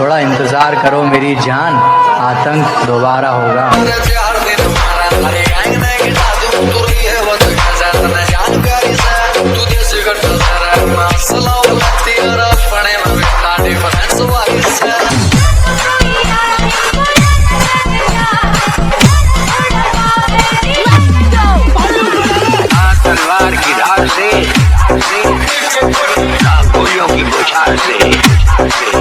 थोड़ा इंतज़ार करो मेरी जान, आतंक दोबारा होगा। तलवार की धार से, गोलियों की बौछार से